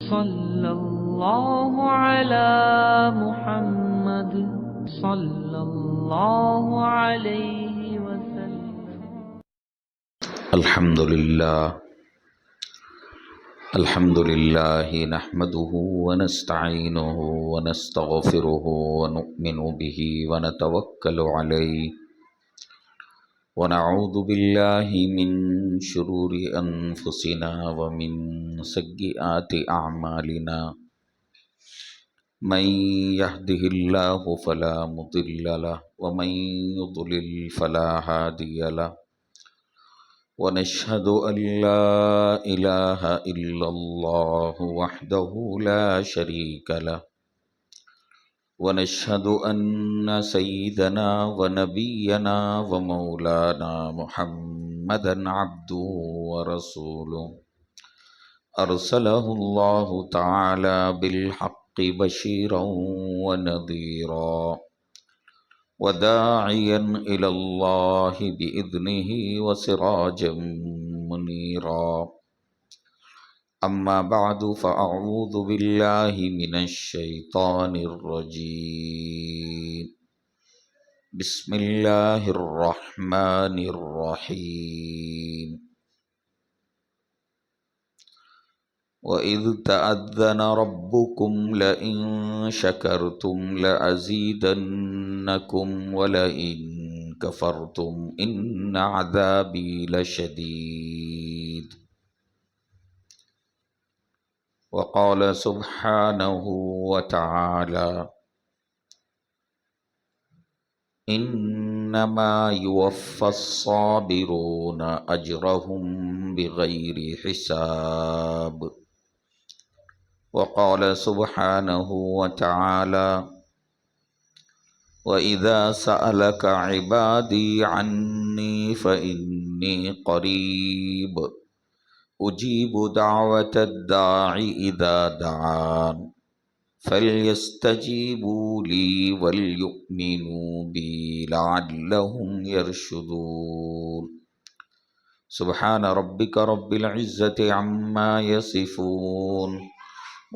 صلی اللہ علی محمد صلی اللہ علیہ وسلم۔ الحمد للہ نحمده ونستعینه ونستغفره ونؤمن به ونتوکل علیہ ونعوذ باللہ من شرور انفسنا ومن سیئات اعمالنا من يهده اللہ فلا مضل له ومن يضلل فلا هادی له ونشهد أن لا إله إلا الله وحده لا شريك له ونشهد أن سيدنا ونبينا ومولانا محمدا عبده ورسوله أرسله الله تعالى بالحق بشيرا ونذيرا وداعيا إلى الله بإذنه وسراجا منيرا أما بعد فأعوذ بالله من الشيطان الرجيم بسم الله الرحمن الرحيم وَإِذْ تَأَذَّنَ رَبُّكُمْ لَئِن شَكَرْتُمْ لَأَزِيدَنَّكُمْ وَلَئِن كَفَرْتُمْ إِنَّ عَذَابِي لَشَدِيدٌ وقال سبحانه وتعالى إنما يوفى الصابرون أجرهم بغير حساب وقال سبحانه وتعالى وإذا سألك عبادي عني فإني قريب أجيب دعوة الداع إذا دعان فليستجيبوا لي وليؤمنوا بي لعلهم يرشدون سبحان ربك رب العزة عما يصفون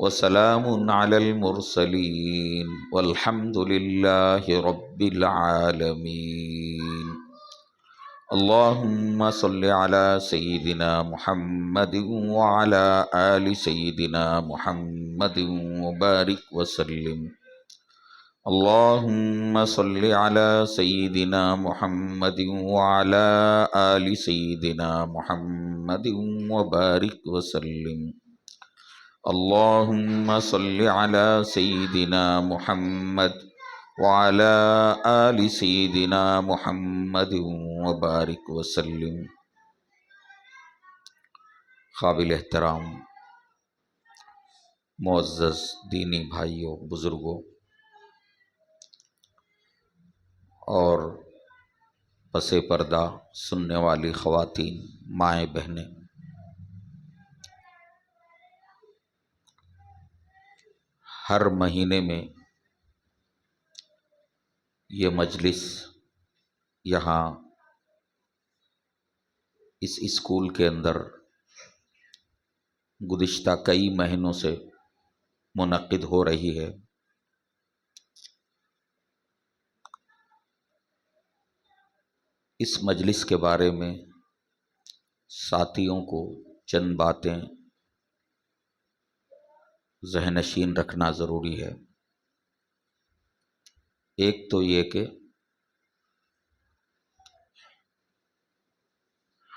وسلام على المرسلين والحمد لله رب العالمين اللهم صل على سيدنا محمد وعلى آل سيدنا محمد وبارك وسلم اللهم صل على سيدنا محمد وعلى آل سيدنا محمد وبارك وسلم اللهم صل على سيدنا محمد وعلى آل سيدنا محمد وبارك وسلم۔ قابل احترام معزز دینی بھائیوں، بزرگوں اور پس پردہ سننے والی خواتین، مائیں بہنیں، ہر مہینے میں یہ مجلس یہاں اس اسکول کے اندر گزشتہ کئی مہینوں سے منعقد ہو رہی ہے۔ اس مجلس کے بارے میں ساتھیوں کو چند باتیں ذہن نشین رکھنا ضروری ہے۔ ایک تو یہ کہ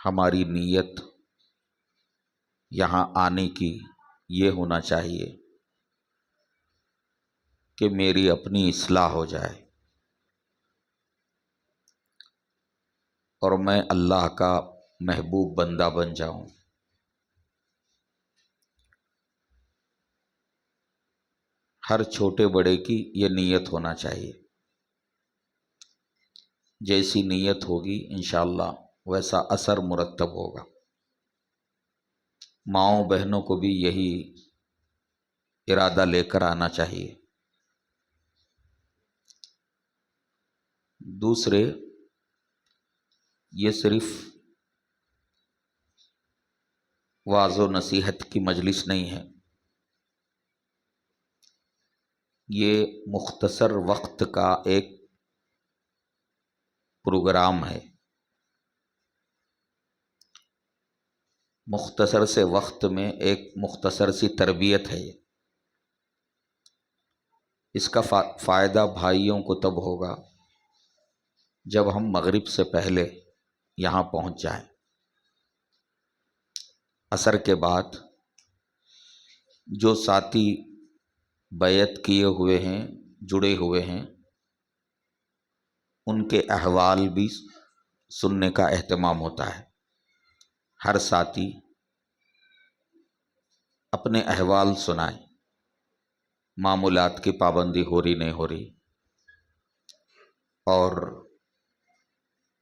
ہماری نیت یہاں آنے کی یہ ہونا چاہیے کہ میری اپنی اصلاح ہو جائے اور میں اللہ کا محبوب بندہ بن جاؤں۔ ہر چھوٹے بڑے کی یہ نیت ہونا چاہیے۔ جیسی نیت ہوگی انشاءاللہ ویسا اثر مرتب ہوگا۔ ماؤں بہنوں کو بھی یہی ارادہ لے کر آنا چاہیے۔ دوسرے، یہ صرف واعظ و نصیحت کی مجلس نہیں ہے، یہ مختصر وقت کا ایک پروگرام ہے، مختصر سے وقت میں ایک مختصر سی تربیت ہے۔ اس کا فائدہ بھائیوں کو تب ہوگا جب ہم مغرب سے پہلے یہاں پہنچ جائیں۔ عصر کے بعد جو ساتھی بیعت کیے ہوئے ہیں، جڑے ہوئے ہیں، ان کے احوال بھی سننے کا اہتمام ہوتا ہے۔ ہر ساتھی اپنے احوال سنائیں، معمولات کی پابندی ہو رہی نہیں ہو رہی، اور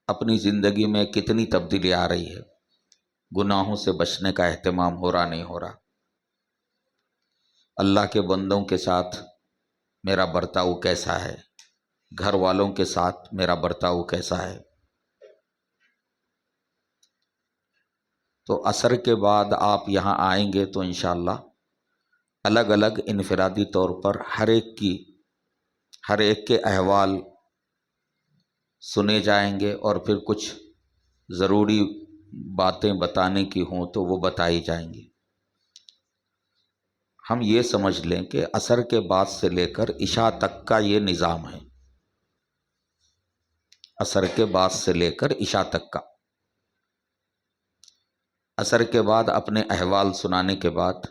اپنی زندگی میں کتنی تبدیلی آ رہی ہے، گناہوں سے بچنے کا اہتمام ہو رہا نہیں ہو رہا، اللہ کے بندوں کے ساتھ میرا برتاؤ کیسا ہے، گھر والوں کے ساتھ میرا برتاؤ کیسا ہے۔ تو عصر کے بعد آپ یہاں آئیں گے تو انشاءاللہ الگ الگ انفرادی طور پر ہر ایک کے احوال سنے جائیں گے، اور پھر کچھ ضروری باتیں بتانے کی ہوں تو وہ بتائی جائیں گی۔ ہم یہ سمجھ لیں کہ عصر کے بعد سے لے کر عشاء تک کا یہ نظام ہے، عصر کے بعد سے لے کر عشاء تک کا۔ عصر کے بعد اپنے احوال سنانے کے بعد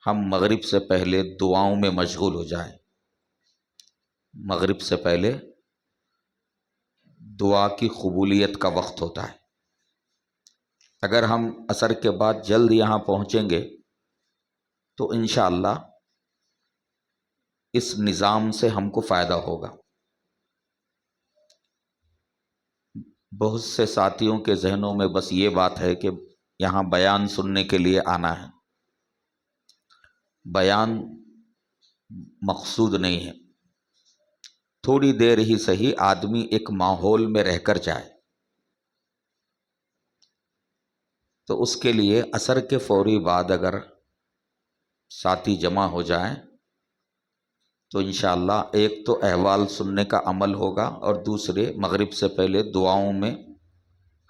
ہم مغرب سے پہلے دعاؤں میں مشغول ہو جائیں۔ مغرب سے پہلے دعا کی قبولیت کا وقت ہوتا ہے۔ اگر ہم عصر کے بعد جلد یہاں پہنچیں گے تو انشاءاللہ اس نظام سے ہم کو فائدہ ہوگا۔ بہت سے ساتھیوں کے ذہنوں میں بس یہ بات ہے کہ یہاں بیان سننے کے لیے آنا ہے۔ بیان مقصود نہیں ہے، تھوڑی دیر ہی صحیح آدمی ایک ماحول میں رہ کر جائے، تو اس کے لیے عصر کے فوری بعد اگر ساتھی جمع ہو جائیں تو انشاءاللہ ایک تو احوال سننے کا عمل ہوگا، اور دوسرے مغرب سے پہلے دعاؤں میں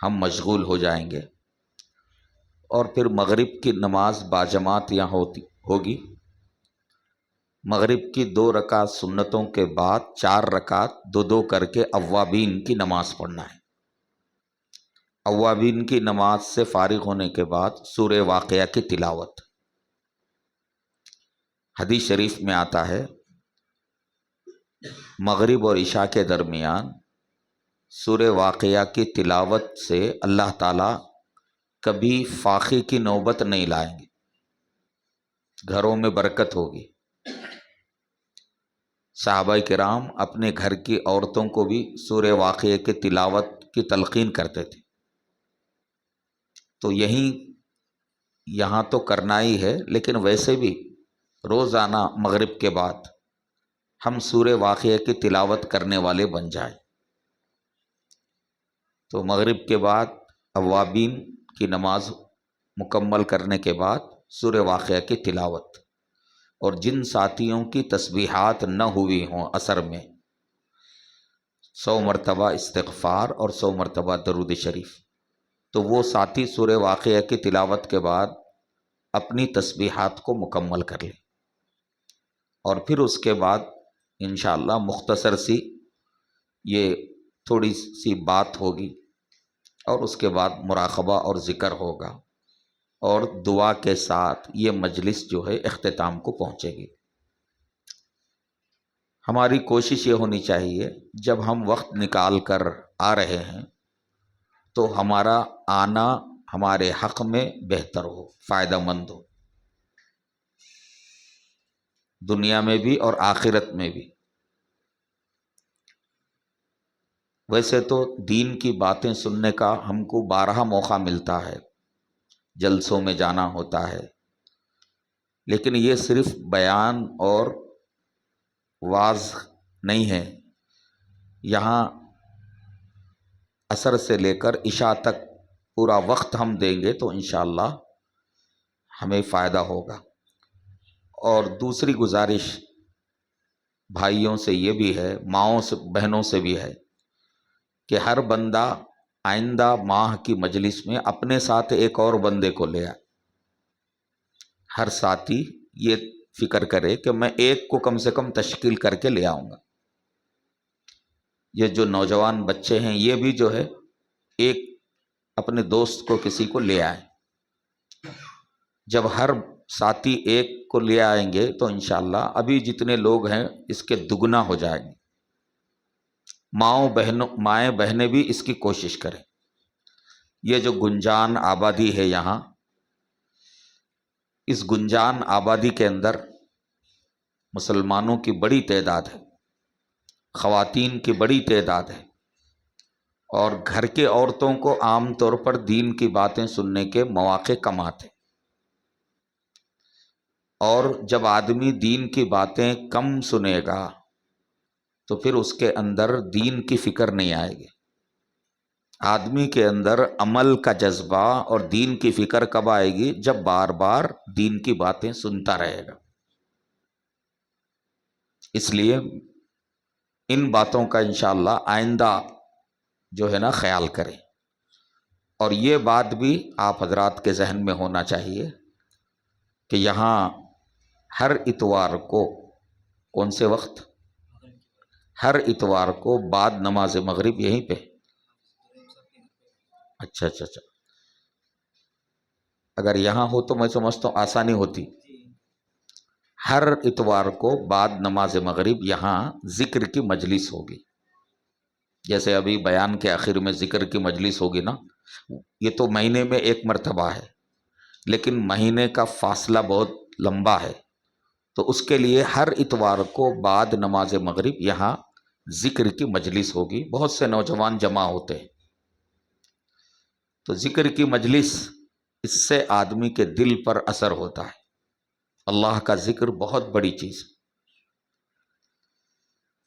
ہم مشغول ہو جائیں گے، اور پھر مغرب کی نماز باجماعت یہاں ہوگی۔ مغرب کی 2 رکعت سنتوں کے بعد 4 رکعت 2 کر کے اوابین کی نماز پڑھنا ہے۔ اوابین کی نماز سے فارغ ہونے کے بعد سورہ واقعہ کی تلاوت۔ حدیث شریف میں آتا ہے مغرب اور عشاء کے درمیان سورہ واقعہ کی تلاوت سے اللہ تعالیٰ کبھی فاقے کی نوبت نہیں لائیں گے، گھروں میں برکت ہوگی۔ صحابہ کرام اپنے گھر کی عورتوں کو بھی سورہ واقعہ کی تلاوت کی تلقین کرتے تھے۔ تو یہاں تو کرنا ہی ہے، لیکن ویسے بھی روزانہ مغرب کے بعد ہم سورہ واقعہ کی تلاوت کرنے والے بن جائیں۔ تو مغرب کے بعد اوابین کی نماز مکمل کرنے کے بعد سورہ واقعہ کی تلاوت، اور جن ساتھیوں کی تسبیحات نہ ہوئی ہوں عصر میں 100 مرتبہ استغفار اور 100 مرتبہ درود شریف، تو وہ ساتھی سورہ واقعہ کی تلاوت کے بعد اپنی تسبیحات کو مکمل کر لیں، اور پھر اس کے بعد انشاءاللہ مختصر سی یہ تھوڑی سی بات ہوگی، اور اس کے بعد مراقبہ اور ذکر ہوگا، اور دعا کے ساتھ یہ مجلس جو ہے اختتام کو پہنچے گی۔ ہماری کوشش یہ ہونی چاہیے جب ہم وقت نکال کر آ رہے ہیں تو ہمارا آنا ہمارے حق میں بہتر ہو، فائدہ مند ہو، دنیا میں بھی اور آخرت میں بھی۔ ویسے تو دین کی باتیں سننے کا ہم کو 12 موقع ملتا ہے، جلسوں میں جانا ہوتا ہے، لیکن یہ صرف بیان اور واعظ نہیں ہے۔ یہاں عصر سے لے کر عشاء تک پورا وقت ہم دیں گے تو انشاءاللہ ہمیں فائدہ ہوگا۔ اور دوسری گزارش بھائیوں سے یہ بھی ہے، ماؤں سے بہنوں سے بھی ہے کہ ہر بندہ آئندہ ماہ کی مجلس میں اپنے ساتھ ایک اور بندے کو لے آئے۔ ہر ساتھی یہ فکر کرے کہ میں ایک کو کم سے کم تشکیل کر کے لے آؤں گا۔ یہ جو نوجوان بچے ہیں یہ بھی جو ہے ایک اپنے دوست کو کسی کو لے آئیں۔ جب ہر ساتھی ایک کو لے آئیں گے تو انشاءاللہ ابھی جتنے لوگ ہیں اس کے دگنا ہو جائیں گے۔ مائیں بہنیں بھی اس کی کوشش کریں۔ یہ جو گنجان آبادی ہے یہاں، اس گنجان آبادی کے اندر مسلمانوں کی بڑی تعداد ہے، خواتین کی بڑی تعداد ہے، اور گھر کے عورتوں کو عام طور پر دین کی باتیں سننے کے مواقع کم آتے، اور جب آدمی دین کی باتیں کم سنے گا تو پھر اس کے اندر دین کی فکر نہیں آئے گی۔ آدمی کے اندر عمل کا جذبہ اور دین کی فکر کب آئے گی؟ جب بار بار دین کی باتیں سنتا رہے گا۔ اس لیے ان باتوں کا انشاءاللہ آئندہ جو ہے نا خیال کریں، اور یہ بات بھی آپ حضرات کے ذہن میں ہونا چاہیے کہ یہاں ہر اتوار کو، کون سے وقت؟ ہر اتوار کو بعد نماز مغرب یہیں پہ؟ اچھا، اگر یہاں ہو تو میں سمجھتا ہوں آسانی ہوتی۔ ہر اتوار کو بعد نماز مغرب یہاں ذکر کی مجلس ہوگی، جیسے ابھی بیان کے آخر میں ذکر کی مجلس ہوگی نا، یہ تو مہینے میں ایک مرتبہ ہے، لیکن مہینے کا فاصلہ بہت لمبا ہے، تو اس کے لیے ہر اتوار کو بعد نماز مغرب یہاں ذکر کی مجلس ہوگی۔ بہت سے نوجوان جمع ہوتے ہیں، تو ذکر کی مجلس، اس سے آدمی کے دل پر اثر ہوتا ہے۔ اللہ کا ذکر بہت بڑی چیز ہے،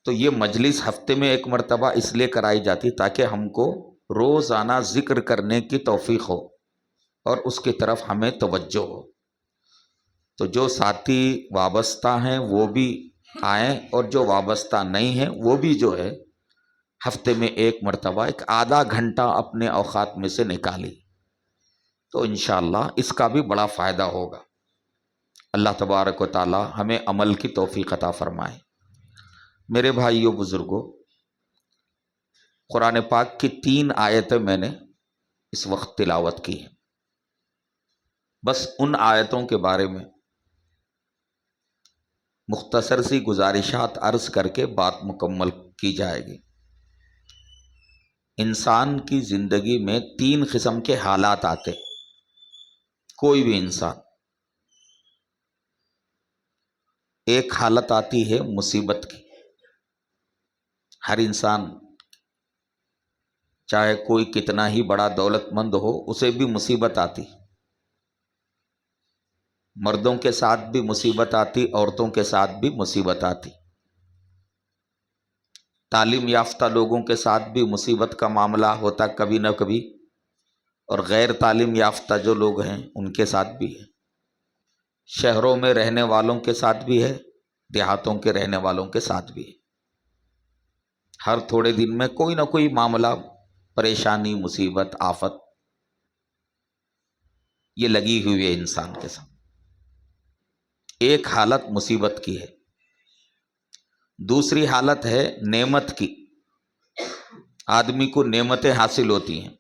تو یہ مجلس ہفتے میں ایک مرتبہ اس لیے کرائی جاتی تاکہ ہم کو روزانہ ذکر کرنے کی توفیق ہو اور اس کی طرف ہمیں توجہ ہو۔ تو جو ساتھی وابستہ ہیں وہ بھی آئیں، اور جو وابستہ نہیں ہیں وہ بھی جو ہے ہفتے میں ایک مرتبہ ایک آدھا گھنٹہ اپنے اوقات میں سے نکالی، تو انشاءاللہ اس کا بھی بڑا فائدہ ہوگا۔ اللہ تبارک و تعالی ہمیں عمل کی توفیق عطا فرمائے۔ میرے بھائیوں بزرگوں، قرآن پاک کی 3 آیتیں میں نے اس وقت تلاوت کی ہیں۔ بس ان آیتوں کے بارے میں مختصر سی گزارشات عرض کر کے بات مکمل کی جائے گی۔ انسان کی زندگی میں 3 قسم کے حالات آتے، کوئی بھی انسان۔ ایک حالت آتی ہے مصیبت کی، ہر انسان چاہے کوئی کتنا ہی بڑا دولت مند ہو اسے بھی مصیبت آتی، مردوں کے ساتھ بھی مصیبت آتی، عورتوں کے ساتھ بھی مصیبت آتی، تعلیم یافتہ لوگوں کے ساتھ بھی مصیبت کا معاملہ ہوتا کبھی نہ کبھی، اور غیر تعلیم یافتہ جو لوگ ہیں ان کے ساتھ بھی ہے، شہروں میں رہنے والوں کے ساتھ بھی ہے، دیہاتوں کے رہنے والوں کے ساتھ بھی ہے۔ ہر تھوڑے دن میں کوئی نہ کوئی معاملہ، پریشانی، مصیبت، آفت یہ لگی ہوئی ہے انسان کے ساتھ۔ ایک حالت مصیبت کی ہے، دوسری حالت ہے نعمت کی، آدمی کو نعمتیں حاصل ہوتی ہیں۔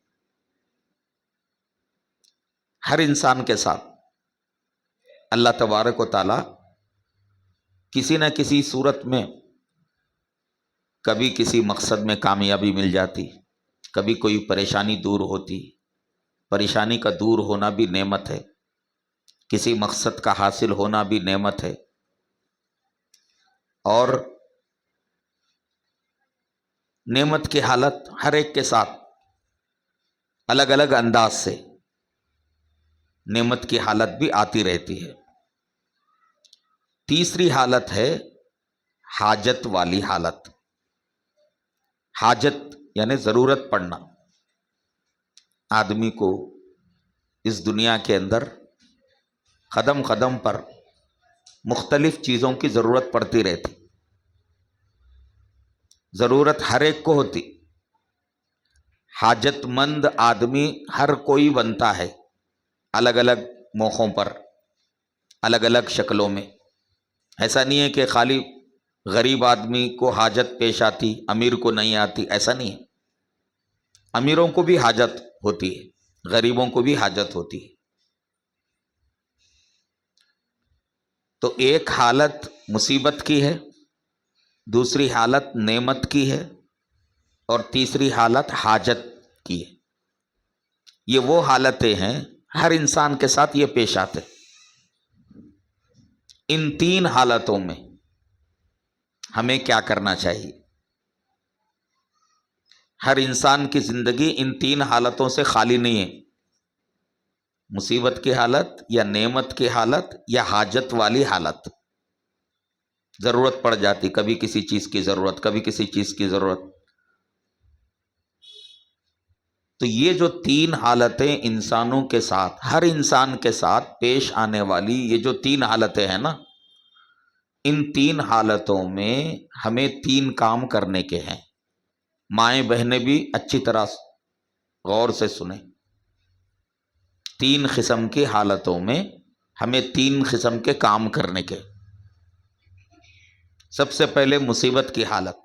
ہر انسان کے ساتھ اللہ تبارک و تعالی کسی نہ کسی صورت میں کبھی کسی مقصد میں کامیابی مل جاتی، کبھی کوئی پریشانی دور ہوتی، پریشانی کا دور ہونا بھی نعمت ہے، کسی مقصد کا حاصل ہونا بھی نعمت ہے، اور نعمت کی حالت ہر ایک کے ساتھ الگ الگ انداز سے نعمت کی حالت بھی آتی رہتی ہے۔ تیسری حالت ہے حاجت والی حالت، حاجت یعنی ضرورت پڑنا، آدمی کو اس دنیا کے اندر قدم قدم پر مختلف چیزوں کی ضرورت پڑتی رہتی، ضرورت ہر ایک کو ہوتی، حاجت مند آدمی ہر کوئی بنتا ہے، الگ الگ موقعوں پر، الگ الگ شکلوں میں۔ ایسا نہیں ہے کہ خالی غریب آدمی کو حاجت پیش آتی، امیر کو نہیں آتی، ایسا نہیں ہے۔ امیروں کو بھی حاجت ہوتی ہے، غریبوں کو بھی حاجت ہوتی ہے۔ تو ایک حالت مصیبت کی ہے، دوسری حالت نعمت کی ہے، اور تیسری حالت حاجت کی ہے۔ یہ وہ حالتیں ہیں، ہر انسان کے ساتھ یہ پیش آتے۔ ان تین حالتوں میں ہمیں کیا کرنا چاہیے؟ ہر انسان کی زندگی ان تین حالتوں سے خالی نہیں ہے، مصیبت کی حالت یا نعمت کی حالت یا حاجت والی حالت۔ ضرورت پڑ جاتی، کبھی کسی چیز کی ضرورت، کبھی کسی چیز کی ضرورت۔ تو یہ جو تین حالتیں انسانوں کے ساتھ، ہر انسان کے ساتھ پیش آنے والی یہ جو تین حالتیں ہیں نا، ان تین حالتوں میں ہمیں تین کام کرنے کے ہیں۔ مائیں بہنیں بھی اچھی طرح غور سے سنیں۔ تین قسم کی حالتوں میں ہمیں تین قسم کے کام کرنے کے۔ سب سے پہلے مصیبت کی حالت۔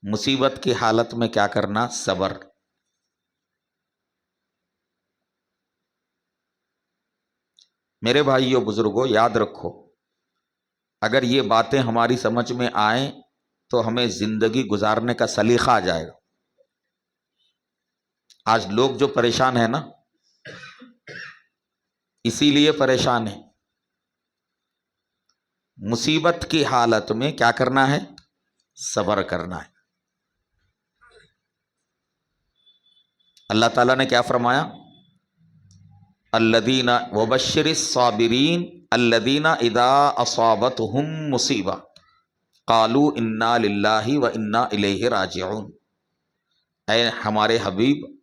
مصیبت کی حالت میں کیا کرنا؟ صبر۔ میرے بھائیو بزرگوں، یاد رکھو، اگر یہ باتیں ہماری سمجھ میں آئیں تو ہمیں زندگی گزارنے کا سلیقہ آ جائے گا۔ آج لوگ جو پریشان ہیں نا، اسی لیے پریشان ہیں۔ مصیبت کی حالت میں کیا کرنا ہے؟ صبر کرنا ہے۔ اللہ تعالیٰ نے کیا فرمایا؟ الذین وبشر الصابرین الذین اذا اصابتہم مصیبہ قالوا انا للہ وانا الیہ راجعون۔ اے ہمارے حبیب،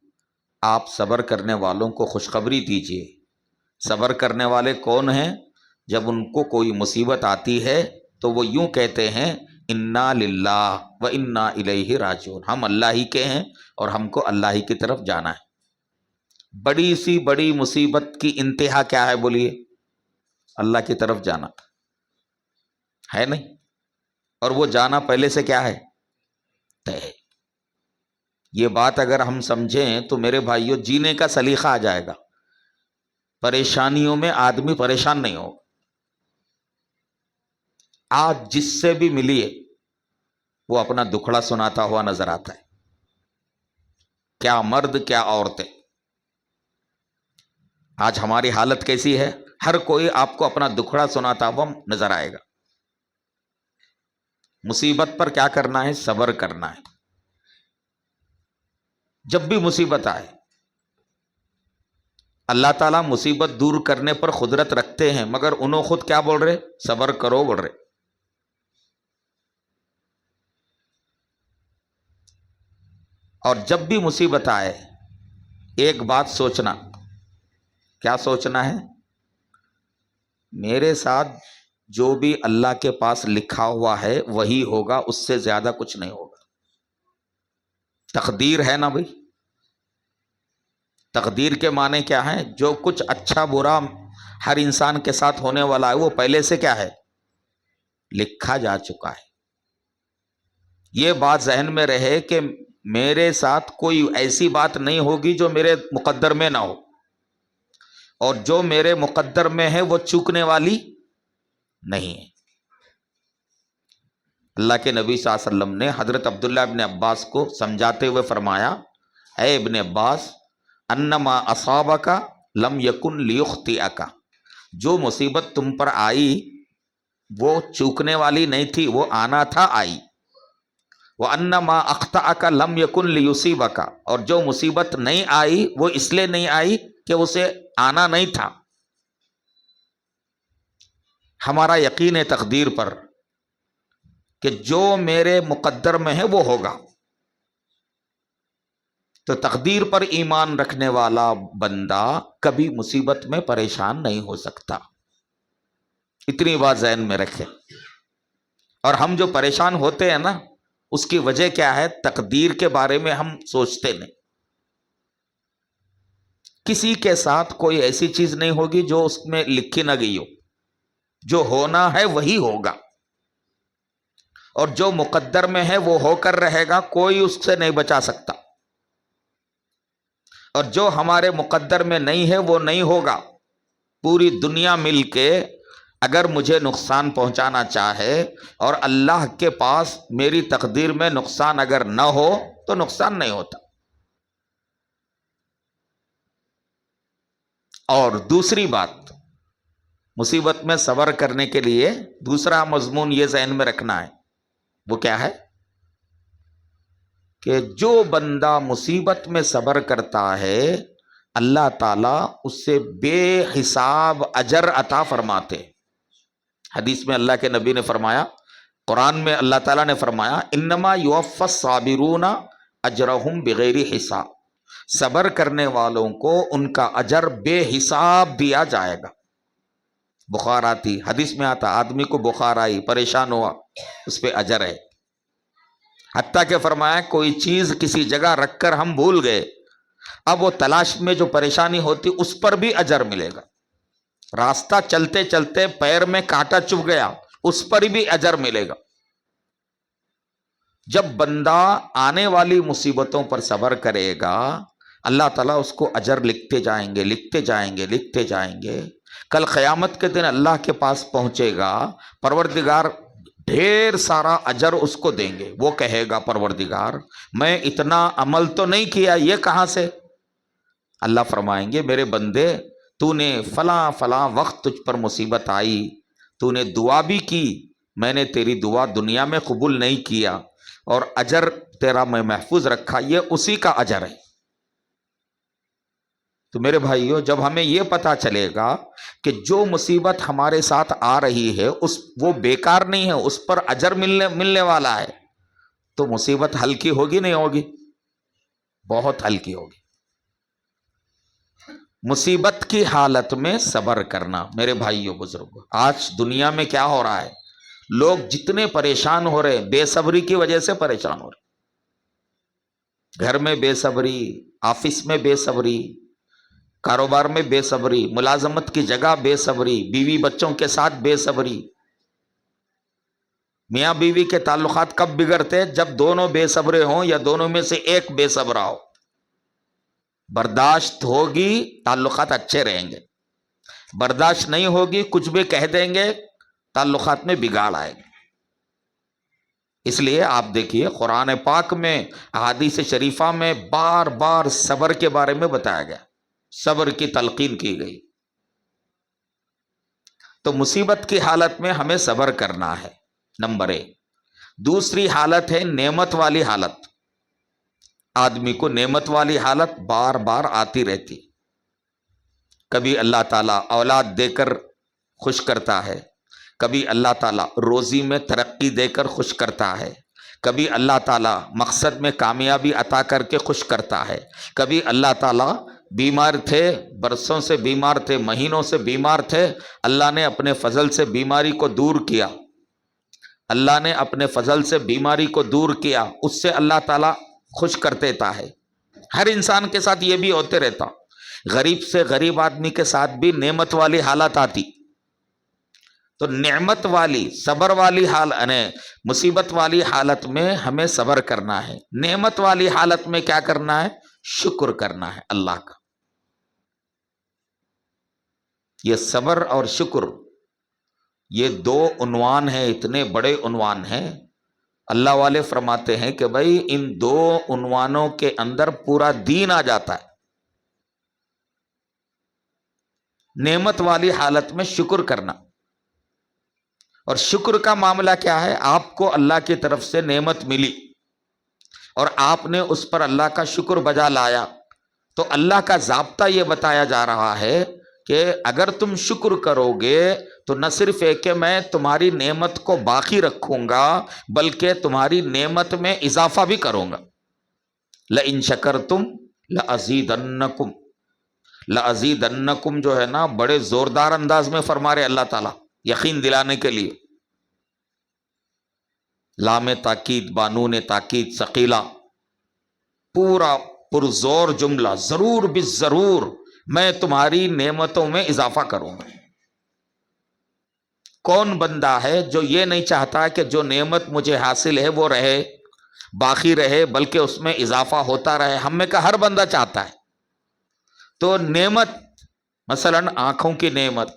آپ صبر کرنے والوں کو خوشخبری دیجئے۔ صبر کرنے والے کون ہیں؟ جب ان کو کوئی مصیبت آتی ہے تو وہ یوں کہتے ہیں انا للہ وانا الیہ راجعون، ہم اللہ ہی کے ہیں اور ہم کو اللہ ہی کی طرف جانا ہے۔ بڑی سی بڑی مصیبت کی انتہا کیا ہے بولیے؟ اللہ کی طرف جانا ہے نہیں؟ اور وہ جانا پہلے سے کیا ہے؟ طے۔ یہ بات اگر ہم سمجھیں تو میرے بھائیوں جینے کا سلیقہ آ جائے گا۔ پریشانیوں میں آدمی پریشان نہیں ہوگا۔ آج جس سے بھی ملیے وہ اپنا دکھڑا سناتا ہوا نظر آتا ہے، کیا مرد کیا عورتیں۔ آج ہماری حالت کیسی ہے؟ ہر کوئی آپ کو اپنا دکھڑا سناتا ہوا نظر آئے گا۔ مصیبت پر کیا کرنا ہے؟ صبر کرنا ہے۔ جب بھی مصیبت آئے، اللہ تعالیٰ مصیبت دور کرنے پر قدرت رکھتے ہیں، مگر انہوں خود کیا بول رہے؟ صبر کرو بول رہے۔ اور جب بھی مصیبت آئے ایک بات سوچنا۔ کیا سوچنا ہے؟ میرے ساتھ جو بھی اللہ کے پاس لکھا ہوا ہے وہی ہوگا، اس سے زیادہ کچھ نہیں ہوگا۔ تقدیر ہے نا بھائی؟ تقدیر کے معنی کیا ہے؟ جو کچھ اچھا برا ہر انسان کے ساتھ ہونے والا ہے وہ پہلے سے کیا ہے؟ لکھا جا چکا ہے۔ یہ بات ذہن میں رہے کہ میرے ساتھ کوئی ایسی بات نہیں ہوگی جو میرے مقدر میں نہ ہو، اور جو میرے مقدر میں ہے وہ چوکنے والی نہیں ہے۔ اللہ کے نبی صلی اللہ علیہ وسلم نے حضرت عبداللہ ابن عباس کو سمجھاتے ہوئے فرمایا، اے ابن عباس، انما اصابک لم یکن لیخطئک، جو مصیبت تم پر آئی وہ چوکنے والی نہیں تھی، وہ آنا تھا، آئی۔ وانما اخطأک لم یکن لیصیبک، اور جو مصیبت نہیں آئی وہ اس لیے نہیں آئی کہ اسے آنا نہیں تھا۔ ہمارا یقین ہے تقدیر پر کہ جو میرے مقدر میں ہے وہ ہوگا۔ تو تقدیر پر ایمان رکھنے والا بندہ کبھی مصیبت میں پریشان نہیں ہو سکتا۔ اتنی بات ذہن میں رکھیں۔ اور ہم جو پریشان ہوتے ہیں نا، اس کی وجہ کیا ہے؟ تقدیر کے بارے میں ہم سوچتے نہیں. کسی کے ساتھ کوئی ایسی چیز نہیں ہوگی جو اس میں لکھی نہ گئی ہو. جو ہونا ہے وہی ہوگا، اور جو مقدر میں ہے وہ ہو کر رہے گا، کوئی اس سے نہیں بچا سکتا. اور جو ہمارے مقدر میں نہیں ہے وہ نہیں ہوگا. پوری دنیا مل کے اگر مجھے نقصان پہنچانا چاہے اور اللہ کے پاس میری تقدیر میں نقصان اگر نہ ہو تو نقصان نہیں ہوتا. اور دوسری بات، مصیبت میں صبر کرنے کے لیے دوسرا مضمون یہ ذہن میں رکھنا ہے. وہ کیا ہے؟ کہ جو بندہ مصیبت میں صبر کرتا ہے اللہ تعالیٰ اس سے بے حساب اجر عطا فرماتے. حدیث میں اللہ کے نبی نے فرمایا، قرآن میں اللہ تعالیٰ نے فرمایا، انما یوفی الصابرون اجرہم بغیر حساب. صبر کرنے والوں کو ان کا اجر بے حساب دیا جائے گا. بخار آتی، حدیث میں آتا آدمی کو بخار آئی، پریشان ہوا، اس پہ اجر ہے. حتیٰ کہ فرمایا کوئی چیز کسی جگہ رکھ کر ہم بھول گئے، اب وہ تلاش میں جو پریشانی ہوتی اس پر بھی اجر ملے گا. راستہ چلتے چلتے پیر میں کانٹا چبھ گیا، اس پر بھی اجر ملے گا. جب بندہ آنے والی مصیبتوں پر صبر کرے گا اللہ تعالیٰ اس کو اجر لکھتے جائیں گے، لکھتے جائیں گے، لکھتے جائیں گے. کل قیامت کے دن اللہ کے پاس پہنچے گا، پروردگار ڈھیر سارا اجر اس کو دیں گے. وہ کہے گا پروردگار میں اتنا عمل تو نہیں کیا، یہ کہاں سے؟ اللہ فرمائیں گے میرے بندے تو نے فلاں فلاں وقت تجھ پر مصیبت آئی، تو نے دعا بھی کی، میں نے تیری دعا دنیا میں قبول نہیں کیا اور اجر تیرا میں محفوظ رکھا، یہ اسی کا اجر ہے. تو میرے بھائیو جب ہمیں یہ پتا چلے گا کہ جو مصیبت ہمارے ساتھ آ رہی ہے وہ بیکار نہیں ہے، اس پر اجر ملنے والا ہے، تو مصیبت ہلکی ہوگی نہیں ہوگی؟ بہت ہلکی ہوگی. مصیبت کی حالت میں صبر کرنا. میرے بھائیو بزرگو، آج دنیا میں کیا ہو رہا ہے؟ لوگ جتنے پریشان ہو رہے بے صبری کی وجہ سے پریشان ہو رہے. گھر میں بے صبری، آفس میں بے صبری، کاروبار میں بے صبری، ملازمت کی جگہ بے صبری، بیوی بچوں کے ساتھ بے صبری. میاں بیوی کے تعلقات کب بگڑتے؟ جب دونوں بے صبرے ہوں یا دونوں میں سے ایک بے صبرا ہو. برداشت ہوگی تعلقات اچھے رہیں گے، برداشت نہیں ہوگی کچھ بھی کہہ دیں گے تعلقات میں بگاڑ آئے گا. اس لیے آپ دیکھیے قرآن پاک میں احادیث شریفہ میں بار بار صبر کے بارے میں بتایا گیا، صبر کی تلقین کی گئی. تو مصیبت کی حالت میں ہمیں صبر کرنا ہے، نمبر 1. دوسری حالت ہے نعمت والی حالت. آدمی کو نعمت والی حالت بار بار آتی رہتی. کبھی اللہ تعالیٰ اولاد دے کر خوش کرتا ہے، کبھی اللہ تعالیٰ روزی میں ترقی دے کر خوش کرتا ہے، کبھی اللہ تعالیٰ مقصد میں کامیابی عطا کر کے خوش کرتا ہے، کبھی اللہ تعالیٰ بیمار تھے، برسوں سے بیمار تھے، مہینوں سے بیمار تھے، اللہ نے اپنے فضل سے بیماری کو دور کیا. اللہ نے اپنے فضل سے بیماری کو دور کیا، اس سے اللہ تعالیٰ خوش کر دیتا ہے. ہر انسان کے ساتھ یہ بھی ہوتے رہتا. غریب سے غریب آدمی کے ساتھ بھی نعمت والی حالت آتی. تو نعمت والی صبر والی مصیبت والی حالت میں ہمیں صبر کرنا ہے. نعمت والی حالت میں کیا کرنا ہے؟ شکر کرنا ہے اللہ کا. یہ صبر اور شکر یہ 2 عنوان ہیں، اتنے بڑے عنوان ہیں. اللہ والے فرماتے ہیں کہ بھائی ان 2 عنوانوں کے اندر پورا دین آ جاتا ہے. نعمت والی حالت میں شکر کرنا. اور شکر کا معاملہ کیا ہے؟ آپ کو اللہ کی طرف سے نعمت ملی اور آپ نے اس پر اللہ کا شکر بجا لایا، تو اللہ کا ضابطہ یہ بتایا جا رہا ہے کہ اگر تم شکر کرو گے تو نہ صرف ہے کہ میں تمہاری نعمت کو باقی رکھوں گا بلکہ تمہاری نعمت میں اضافہ بھی کروں گا. لئن شکرتم لازیدنکم. لازیدنکم جو ہے نا بڑے زوردار انداز میں فرما رہے اللہ تعالیٰ، یقین دلانے کے لیے. لام تاکید بانون تاکید ثقیلہ، پورا پرزور جملہ، ضرور بالضرور میں تمہاری نعمتوں میں اضافہ کروں گا۔ کون بندہ ہے جو یہ نہیں چاہتا کہ جو نعمت مجھے حاصل ہے وہ رہے، باقی رہے، بلکہ اس میں اضافہ ہوتا رہے؟ ہم میں کا ہر بندہ چاہتا ہے۔ تو نعمت مثلا آنکھوں کی نعمت،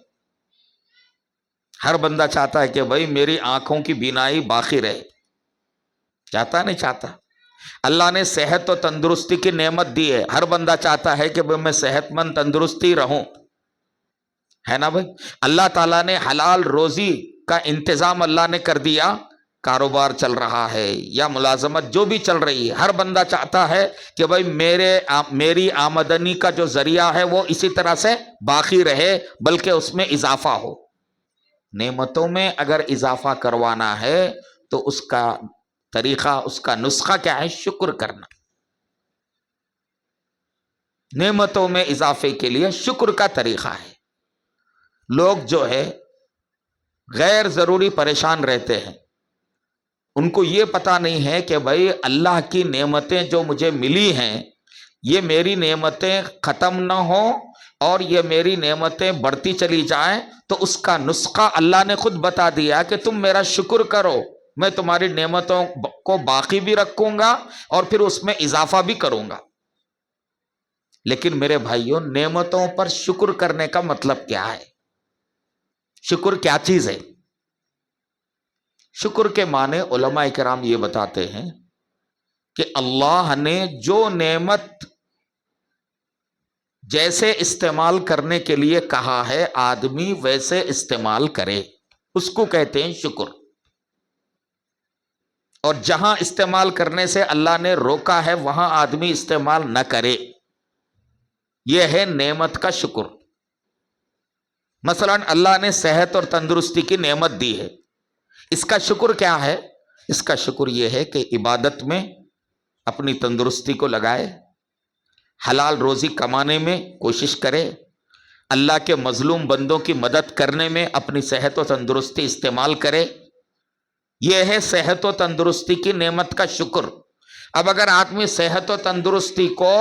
ہر بندہ چاہتا ہے کہ بھائی میری آنکھوں کی بینائی باقی رہے، چاہتا نہیں چاہتا؟ اللہ نے صحت و تندرستی کی نعمت دی ہے، ہر بندہ چاہتا ہے کہ بھائی میں صحت مند تندرستی رہوں، ہے نا بھائی؟ اللہ تعالیٰ نے حلال روزی کا انتظام اللہ نے کر دیا، کاروبار چل رہا ہے یا ملازمت جو بھی چل رہی ہے، ہر بندہ چاہتا ہے کہ بھائی میری آمدنی کا جو ذریعہ ہے وہ اسی طرح سے باقی رہے، بلکہ اس میں اضافہ ہو۔ نعمتوں میں اگر اضافہ کروانا ہے تو اس کا طریقہ، اس کا نسخہ کیا ہے؟ شکر کرنا۔ نعمتوں میں اضافے کے لیے شکر کا طریقہ ہے۔ لوگ جو ہے غیر ضروری پریشان رہتے ہیں، ان کو یہ پتا نہیں ہے کہ بھائی اللہ کی نعمتیں جو مجھے ملی ہیں، یہ میری نعمتیں ختم نہ ہوں اور یہ میری نعمتیں بڑھتی چلی جائیں، تو اس کا نسخہ اللہ نے خود بتا دیا کہ تم میرا شکر کرو، میں تمہاری نعمتوں کو باقی بھی رکھوں گا اور پھر اس میں اضافہ بھی کروں گا۔ لیکن میرے بھائیوں، نعمتوں پر شکر کرنے کا مطلب کیا ہے؟ شکر کیا چیز ہے؟ شکر کے معنی علماء کرام یہ بتاتے ہیں کہ اللہ نے جو نعمت جیسے استعمال کرنے کے لیے کہا ہے آدمی ویسے استعمال کرے، اس کو کہتے ہیں شکر۔ اور جہاں استعمال کرنے سے اللہ نے روکا ہے وہاں آدمی استعمال نہ کرے، یہ ہے نعمت کا شکر۔ مثلا اللہ نے صحت اور تندرستی کی نعمت دی ہے، اس کا شکر کیا ہے؟ اس کا شکر یہ ہے کہ عبادت میں اپنی تندرستی کو لگائے، حلال روزی کمانے میں کوشش کرے، اللہ کے مظلوم بندوں کی مدد کرنے میں اپنی صحت و تندرستی استعمال کرے، یہ ہے صحت و تندرستی کی نعمت کا شکر۔ اب اگر آدمی صحت و تندرستی کو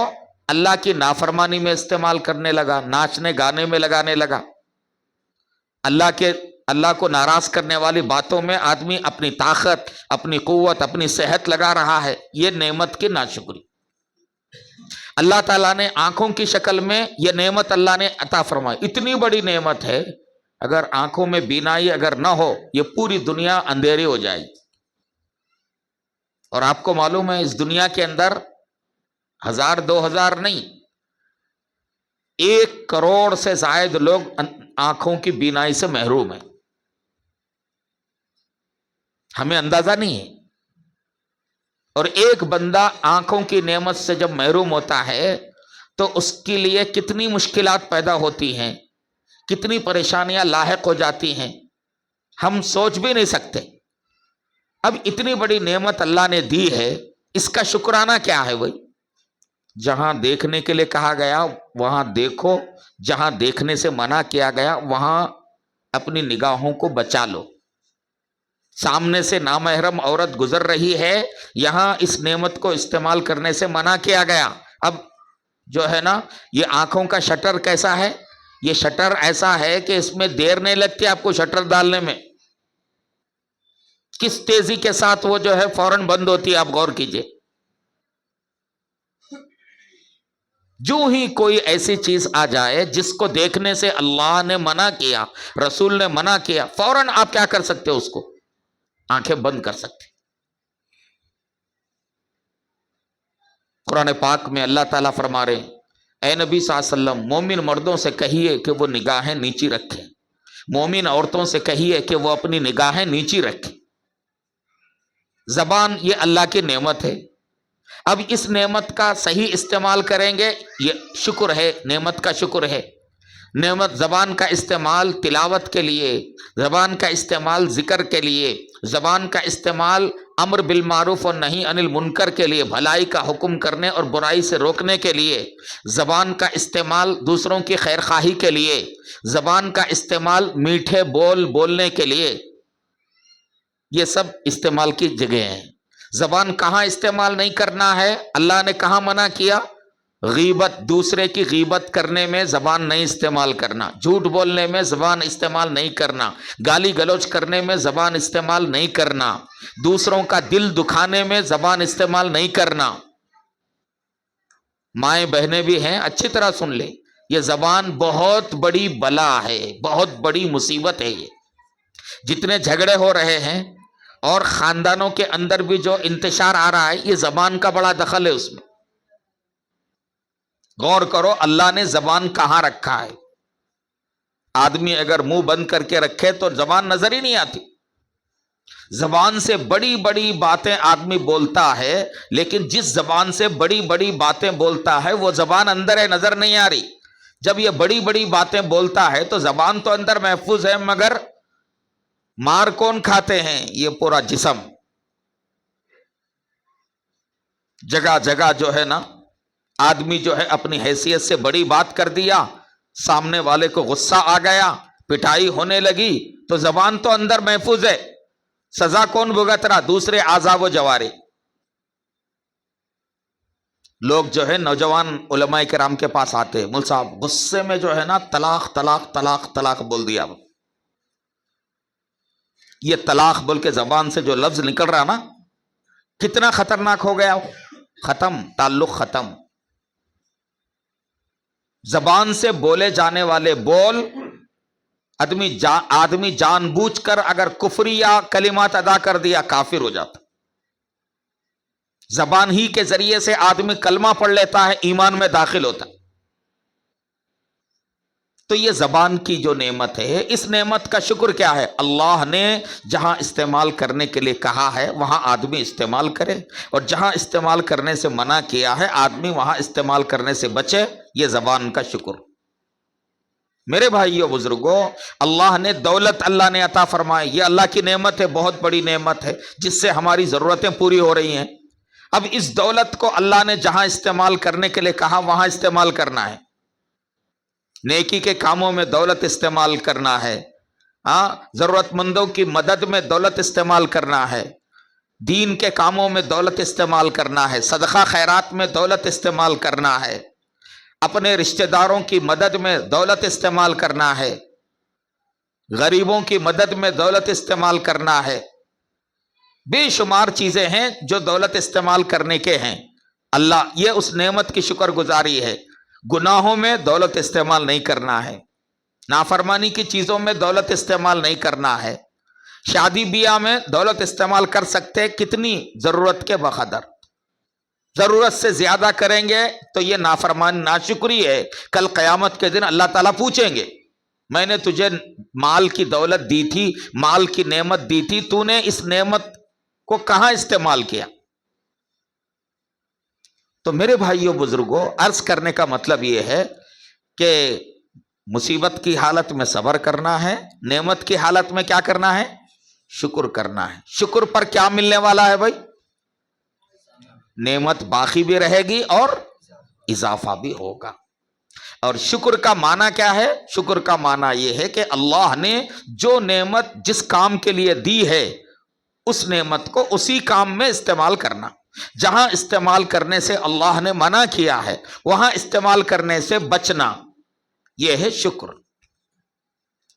اللہ کی نافرمانی میں استعمال کرنے لگا، ناچنے گانے میں لگانے لگا، اللہ کو ناراض کرنے والی باتوں میں آدمی اپنی طاقت، اپنی قوت، اپنی صحت لگا رہا ہے، یہ نعمت کی ناشکری۔ اللہ تعالیٰ نے آنکھوں کی شکل میں یہ نعمت اللہ نے عطا فرمائی، اتنی بڑی نعمت ہے، اگر آنکھوں میں بینائی اگر نہ ہو یہ پوری دنیا اندھیری ہو جائے گی۔ اور آپ کو معلوم ہے اس دنیا کے اندر 1000 2000 نہیں، 1 کروڑ سے زائد لوگ آنکھوں کی بینائی سے محروم ہیں، ہمیں اندازہ نہیں ہے۔ اور ایک بندہ آنکھوں کی نعمت سے جب محروم ہوتا ہے تو اس کے لیے کتنی مشکلات پیدا ہوتی ہیں، کتنی پریشانیاں لاحق ہو جاتی ہیں، ہم سوچ بھی نہیں سکتے۔ اب اتنی بڑی نعمت اللہ نے دی ہے، اس کا شکرانہ کیا ہے بھائی؟ جہاں دیکھنے کے لیے کہا گیا وہاں دیکھو، جہاں دیکھنے سے منع کیا گیا وہاں اپنی نگاہوں کو بچا لو۔ سامنے سے نامحرم عورت گزر رہی ہے، یہاں اس نعمت کو استعمال کرنے سے منع کیا گیا۔ اب جو ہے نا یہ آنکھوں کا شٹر کیسا ہے؟ یہ شٹر ایسا ہے کہ اس میں دیر نہیں لگتی آپ کو شٹر ڈالنے میں، کس تیزی کے ساتھ وہ جو ہے فوراً بند ہوتی ہے، آپ غور کیجئے۔ جو ہی کوئی ایسی چیز آ جائے جس کو دیکھنے سے اللہ نے منع کیا، رسول نے منع کیا، فوراً آپ کیا کر سکتے ہو؟ اس کو آنکھیں بند کر سکتے۔ قرآن پاک میں اللہ تعالیٰ فرما رہے ہیں، اے نبی صلی اللہ علیہ وسلم مومن مردوں سے کہیے کہ وہ نگاہیں نیچی رکھیں، مومن عورتوں سے کہیے کہ وہ اپنی نگاہیں نیچی رکھیں۔ زبان یہ اللہ کی نعمت ہے، اب اس نعمت کا صحیح استعمال کریں گے، یہ شکر ہے، نعمت کا شکر ہے۔ نعمت زبان کا استعمال تلاوت کے لیے، زبان کا استعمال ذکر کے لیے، زبان کا استعمال امر بالمعروف اور نہی عن المنکر کے لیے، بھلائی کا حکم کرنے اور برائی سے روکنے کے لیے، زبان کا استعمال دوسروں کی خیر خواہی کے لیے، زبان کا استعمال میٹھے بول بولنے کے لیے، یہ سب استعمال کی جگہ ہیں۔ زبان کہاں استعمال نہیں کرنا ہے؟ اللہ نے کہاں منع کیا؟ غیبت، دوسرے کی غیبت کرنے میں زبان نہیں استعمال کرنا، جھوٹ بولنے میں زبان استعمال نہیں کرنا، گالی گلوچ کرنے میں زبان استعمال نہیں کرنا، دوسروں کا دل دکھانے میں زبان استعمال نہیں کرنا۔ مائیں بہنیں بھی ہیں، اچھی طرح سن لیں، یہ زبان بہت بڑی بلا ہے، بہت بڑی مصیبت ہے۔ یہ جتنے جھگڑے ہو رہے ہیں اور خاندانوں کے اندر بھی جو انتشار آ رہا ہے، یہ زبان کا بڑا دخل ہے اس میں۔ غور کرو اللہ نے زبان کہاں رکھا ہے۔ آدمی اگر منہ بند کر کے رکھے تو زبان نظر ہی نہیں آتی۔ زبان سے بڑی بڑی باتیں آدمی بولتا ہے، لیکن جس زبان سے بڑی بڑی باتیں بولتا ہے وہ زبان اندر ہے، نظر نہیں آ رہی۔ جب یہ بڑی بڑی باتیں بولتا ہے تو زبان تو اندر محفوظ ہے، مگر مار کون کھاتے ہیں؟ یہ پورا جسم۔ جگہ جگہ جو ہے نا، آدمی جو ہے اپنی حیثیت سے بڑی بات کر دیا، سامنے والے کو غصہ آ گیا، پٹائی ہونے لگی، تو زبان تو اندر محفوظ ہے، سزا کون بھگت رہا؟ دوسرے اعضاء و جوارح۔ لوگ جو ہے نوجوان علماء کرام کے پاس آتے، مول صاحب غصے میں جو ہے نا طلاق طلاق طلاق طلاق بول دیا۔ یہ طلاق بول کے زبان سے جو لفظ نکل رہا نا، کتنا خطرناک ہو گیا، ختم، تعلق ختم۔ زبان سے بولے جانے والے بول، آدمی جان بوجھ کر اگر کفری یا کلمات ادا کر دیا کافر ہو جاتا۔ زبان ہی کے ذریعے سے آدمی کلمہ پڑھ لیتا ہے، ایمان میں داخل ہوتا ہے۔ تو یہ زبان کی جو نعمت ہے، اس نعمت کا شکر کیا ہے؟ اللہ نے جہاں استعمال کرنے کے لیے کہا ہے وہاں آدمی استعمال کرے، اور جہاں استعمال کرنے سے منع کیا ہے آدمی وہاں استعمال کرنے سے بچے۔ یہ زبان کا شکر۔ میرے بھائیو بزرگوں، اللہ نے دولت اللہ نے عطا فرمائی، یہ اللہ کی نعمت ہے، بہت بڑی نعمت ہے جس سے ہماری ضرورتیں پوری ہو رہی ہیں۔ اب اس دولت کو اللہ نے جہاں استعمال کرنے کے لیے کہا وہاں استعمال کرنا ہے۔ نیکی کے کاموں میں دولت استعمال کرنا ہے، ضرورت مندوں کی مدد میں دولت استعمال کرنا ہے، دین کے کاموں میں دولت استعمال کرنا ہے، صدقہ خیرات میں دولت استعمال کرنا ہے، اپنے رشتہ داروں کی مدد میں دولت استعمال کرنا ہے، غریبوں کی مدد میں دولت استعمال کرنا ہے۔ بے شمار چیزیں ہیں جو دولت استعمال کرنے کے ہیں۔ اللہ یہ اس نعمت کی شکر گزاری ہے۔ گناہوں میں دولت استعمال نہیں کرنا ہے، نافرمانی کی چیزوں میں دولت استعمال نہیں کرنا ہے، شادی بیاہ میں دولت استعمال کر سکتے کتنی ضرورت کے بقدر، ضرورت سے زیادہ کریں گے تو یہ نافرمانی ناشکری ہے۔ کل قیامت کے دن اللہ تعالیٰ پوچھیں گے، میں نے تجھے مال کی دولت دی تھی، مال کی نعمت دی تھی، تو نے اس نعمت کو کہاں استعمال کیا؟ تو میرے بھائیوں بزرگوں، عرض کرنے کا مطلب یہ ہے کہ مصیبت کی حالت میں صبر کرنا ہے، نعمت کی حالت میں کیا کرنا ہے؟ شکر کرنا ہے۔ شکر پر کیا ملنے والا ہے بھائی؟ نعمت باقی بھی رہے گی اور اضافہ بھی ہوگا۔ اور شکر کا معنی کیا ہے؟ شکر کا معنی یہ ہے کہ اللہ نے جو نعمت جس کام کے لیے دی ہے اس نعمت کو اسی کام میں استعمال کرنا۔ جہاں استعمال کرنے سے اللہ نے منع کیا ہے وہاں استعمال کرنے سے بچنا، یہ ہے شکر۔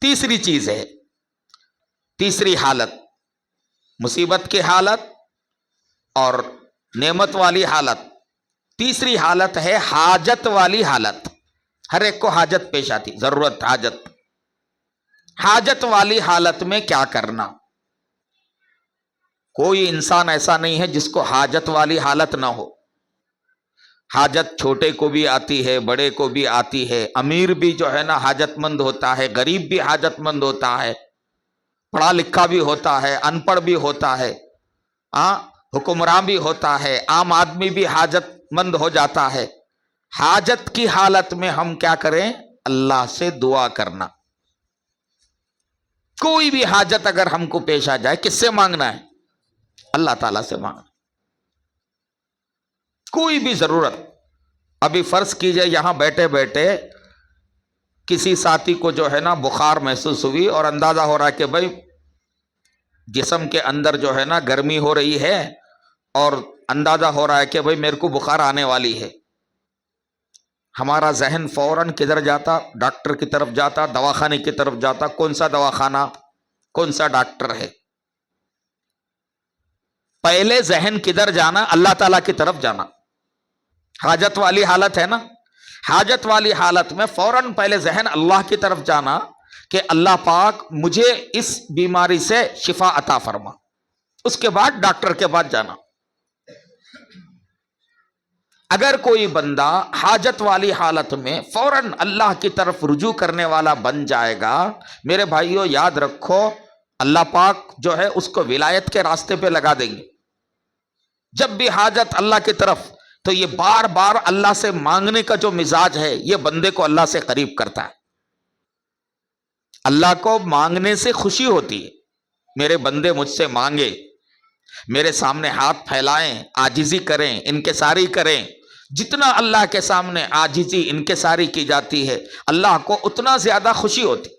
تیسری چیز ہے، تیسری حالت، مصیبت کی حالت اور نعمت والی حالت۔ تیسری حالت ہے حاجت والی حالت۔ ہر ایک کو حاجت پیش آتی، ضرورت، حاجت۔ حاجت والی حالت میں کیا کرنا؟ کوئی انسان ایسا نہیں ہے جس کو حاجت والی حالت نہ ہو۔ حاجت چھوٹے کو بھی آتی ہے، بڑے کو بھی آتی ہے، امیر بھی جو ہے نا حاجت مند ہوتا ہے، غریب بھی حاجت مند ہوتا ہے، پڑھا لکھا بھی ہوتا ہے، ان پڑھ بھی ہوتا ہے، حکمراں بھی ہوتا ہے، عام آدمی بھی حاجت مند ہو جاتا ہے۔ حاجت کی حالت میں ہم کیا کریں؟ اللہ سے دعا کرنا۔ کوئی بھی حاجت اگر ہم کو پیش آ جائے، کس سے مانگنا ہے؟ اللہ تعالیٰ سے مانگنا۔ کوئی بھی ضرورت، ابھی فرض کیجئے یہاں بیٹھے بیٹھے کسی ساتھی کو جو ہے نا بخار محسوس ہوئی اور اندازہ ہو رہا ہے کہ بھائی جسم کے اندر جو ہے نا گرمی ہو رہی ہے اور اندازہ ہو رہا ہے کہ بھئی میرے کو بخار آنے والی ہے، ہمارا ذہن فوراً کدھر جاتا؟ ڈاکٹر کی طرف جاتا، دواخانے کی طرف جاتا۔ کون سا دواخانہ، کون سا ڈاکٹر ہے؟ پہلے ذہن کدھر جانا؟ اللہ تعالیٰ کی طرف جانا۔ حاجت والی حالت ہے نا، حاجت والی حالت میں فوراً پہلے ذہن اللہ کی طرف جانا کہ اللہ پاک مجھے اس بیماری سے شفا عطا فرما، اس کے بعد ڈاکٹر کے پاس جانا۔ اگر کوئی بندہ حاجت والی حالت میں فوراً اللہ کی طرف رجوع کرنے والا بن جائے گا، میرے بھائیو یاد رکھو اللہ پاک جو ہے اس کو ولایت کے راستے پہ لگا دیں گے۔ جب بھی حاجت اللہ کی طرف، تو یہ بار بار اللہ سے مانگنے کا جو مزاج ہے یہ بندے کو اللہ سے قریب کرتا ہے۔ اللہ کو مانگنے سے خوشی ہوتی ہے، میرے بندے مجھ سے مانگے، میرے سامنے ہاتھ پھیلائیں، عاجزی کریں، انکساری کریں۔ جتنا اللہ کے سامنے عاجزی انکساری کی جاتی ہے اللہ کو اتنا زیادہ خوشی ہوتی۔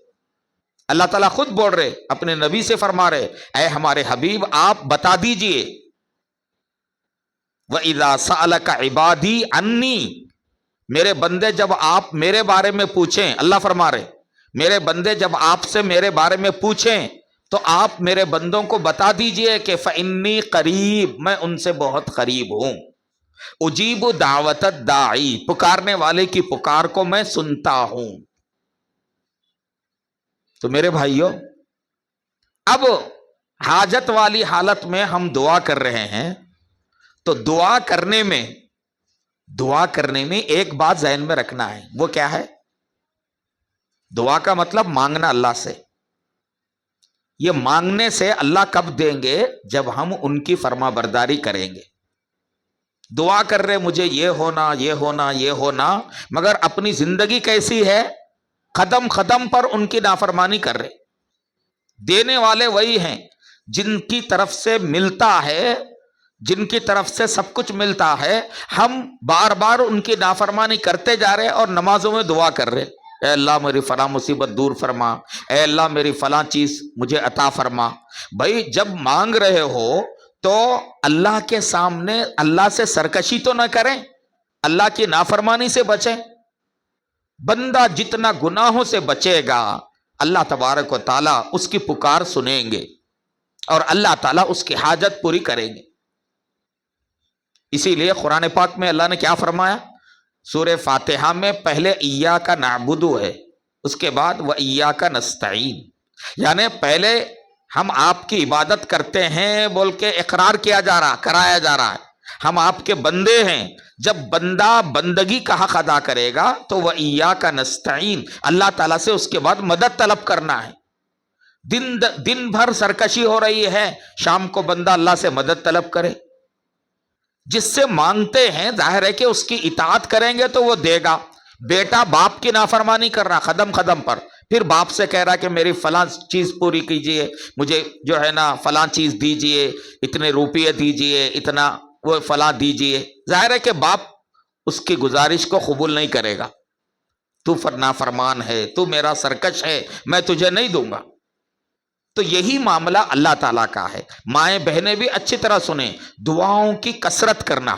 اللہ تعالیٰ خود بول رہے، اپنے نبی سے فرما رہے، اے ہمارے حبیب آپ بتا دیجئے، وَإِذَا سَأَلَكَ عِبَادِي عَنِّي، میرے بندے جب آپ میرے بارے میں پوچھیں، اللہ فرما رہے میرے بندے جب آپ سے میرے بارے میں پوچھیں تو آپ میرے بندوں کو بتا دیجئے کہ فَإِنِّي قریب، میں ان سے بہت قریب ہوں، اجیب دعوت الداعی، پکارنے والے کی پکار کو میں سنتا ہوں۔ تو میرے بھائیو اب حاجت والی حالت میں ہم دعا کر رہے ہیں، تو دعا کرنے میں ایک بات ذہن میں رکھنا ہے، وہ کیا ہے؟ دعا کا مطلب مانگنا اللہ سے۔ یہ مانگنے سے اللہ کب دیں گے؟ جب ہم ان کی فرما برداری کریں گے۔ دعا کر رہے مجھے یہ ہونا یہ ہونا یہ ہونا، مگر اپنی زندگی کیسی ہے؟ قدم قدم پر ان کی نافرمانی کر رہے۔ دینے والے وہی ہیں جن کی طرف سے ملتا ہے، جن کی طرف سے سب کچھ ملتا ہے، ہم بار بار ان کی نافرمانی کرتے جا رہے اور نمازوں میں دعا کر رہے، اے اللہ میری فلاں مصیبت دور فرما، اے اللہ میری فلاں چیز مجھے عطا فرما۔ بھائی جب مانگ رہے ہو تو اللہ کے سامنے اللہ سے سرکشی تو نہ کریں، اللہ کی نافرمانی سے بچیں۔ بندہ جتنا گناہوں سے بچے گا اللہ تبارک و تعالیٰ اس کی پکار سنیں گے اور اللہ تعالیٰ اس کی حاجت پوری کریں گے۔ اسی لیے قرآن پاک میں اللہ نے کیا فرمایا؟ سورہ فاتحہ میں پہلے ایاک نعبد ہے، اس کے بعد وایاک نستعین، یعنی پہلے ہم آپ کی عبادت کرتے ہیں بول کے اقرار کرایا جا رہا ہے، ہم آپ کے بندے ہیں۔ جب بندہ بندگی کا حق ادا کرے گا تو وایاک نستعین، اللہ تعالیٰ سے اس کے بعد مدد طلب کرنا ہے۔ دن بھر سرکشی ہو رہی ہے، شام کو بندہ اللہ سے مدد طلب کرے۔ جس سے مانگتے ہیں ظاہر ہے کہ اس کی اطاعت کریں گے تو وہ دے گا۔ بیٹا باپ کی نافرمانی کر رہا قدم قدم پر، پھر باپ سے کہہ رہا کہ میری فلاں چیز پوری کیجئے، مجھے جو ہے نا فلاں چیز دیجئے، اتنے روپیے دیجئے، اتنا وہ فلاں دیجئے۔ ظاہر ہے کہ باپ اس کی گزارش کو قبول نہیں کرے گا، تو نافرمان ہے، تو میرا سرکش ہے، میں تجھے نہیں دوں گا۔ تو یہی معاملہ اللہ تعالیٰ کا ہے۔ مائیں بہنیں بھی اچھی طرح سنیں، دعاؤں کی کثرت کرنا،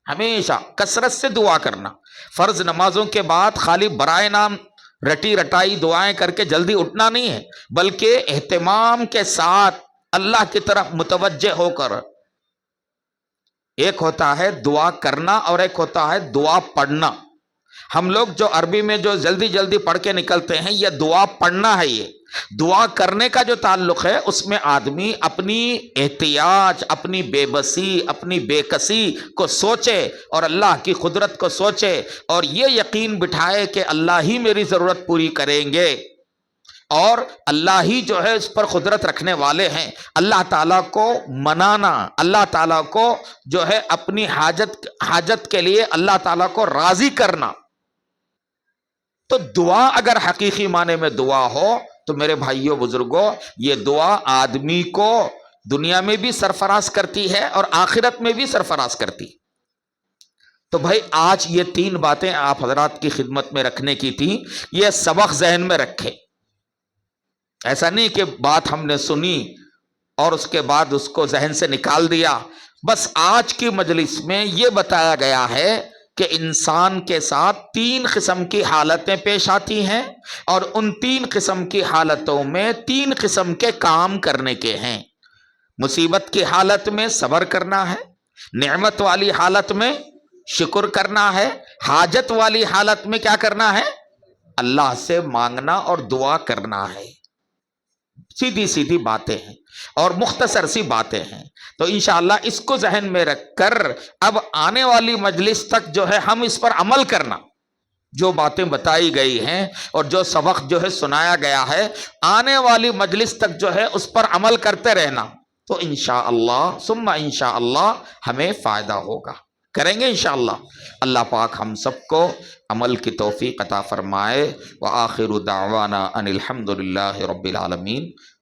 ہمیشہ کثرت سے دعا کرنا۔ فرض نمازوں کے بعد خالی برائے نام رٹی رٹائی دعائیں کر کے جلدی اٹھنا نہیں ہے، بلکہ اہتمام کے ساتھ اللہ کی طرف متوجہ ہو کر۔ ایک ہوتا ہے دعا کرنا اور ایک ہوتا ہے دعا پڑھنا۔ ہم لوگ جو عربی میں جو جلدی جلدی پڑھ کے نکلتے ہیں، یہ دعا پڑھنا ہے۔ یہ دعا کرنے کا جو تعلق ہے اس میں آدمی اپنی احتیاج، اپنی بے بسی، اپنی بے کسی کو سوچے اور اللہ کی قدرت کو سوچے اور یہ یقین بٹھائے کہ اللہ ہی میری ضرورت پوری کریں گے اور اللہ ہی جو ہے اس پر قدرت رکھنے والے ہیں۔ اللہ تعالیٰ کو منانا، اللہ تعالیٰ کو جو ہے اپنی حاجت کے لیے اللہ تعالیٰ کو راضی کرنا۔ تو دعا اگر حقیقی معنی میں دعا ہو تو میرے بھائیوں بزرگوں، یہ دعا آدمی کو دنیا میں بھی سرفراز کرتی ہے اور آخرت میں بھی سرفراز کرتی ہے۔ تو بھائی آج یہ 3 باتیں آپ حضرات کی خدمت میں رکھنے کی تھی، یہ سبق ذہن میں رکھے۔ ایسا نہیں کہ بات ہم نے سنی اور اس کے بعد اس کو ذہن سے نکال دیا. بس آج کی مجلس میں یہ بتایا گیا ہے کہ انسان کے ساتھ 3 قسم کی حالتیں پیش آتی ہیں اور ان 3 قسم کی حالتوں میں 3 قسم کے کام کرنے کے ہیں. مصیبت کی حالت میں صبر کرنا ہے، نعمت والی حالت میں شکر کرنا ہے، حاجت والی حالت میں کیا کرنا ہے؟ اللہ سے مانگنا اور دعا کرنا ہے. سیدھی سیدھی باتیں ہیں اور مختصر سی باتیں ہیں. تو انشاءاللہ اس کو ذہن میں رکھ کر اب آنے والی مجلس تک جو ہے ہم اس پر عمل کرنا، جو باتیں بتائی گئی ہیں اور جو سبق جو ہے سنایا گیا ہے، آنے والی مجلس تک جو ہے اس پر عمل کرتے رہنا. تو انشاءاللہ ثم انشاءاللہ ہمیں فائدہ ہوگا. کریں گے انشاءاللہ. اللہ پاک ہم سب کو عمل کی توفیق عطا فرمائے. وآخر دعوانا ان الحمد للہ رب العالمین.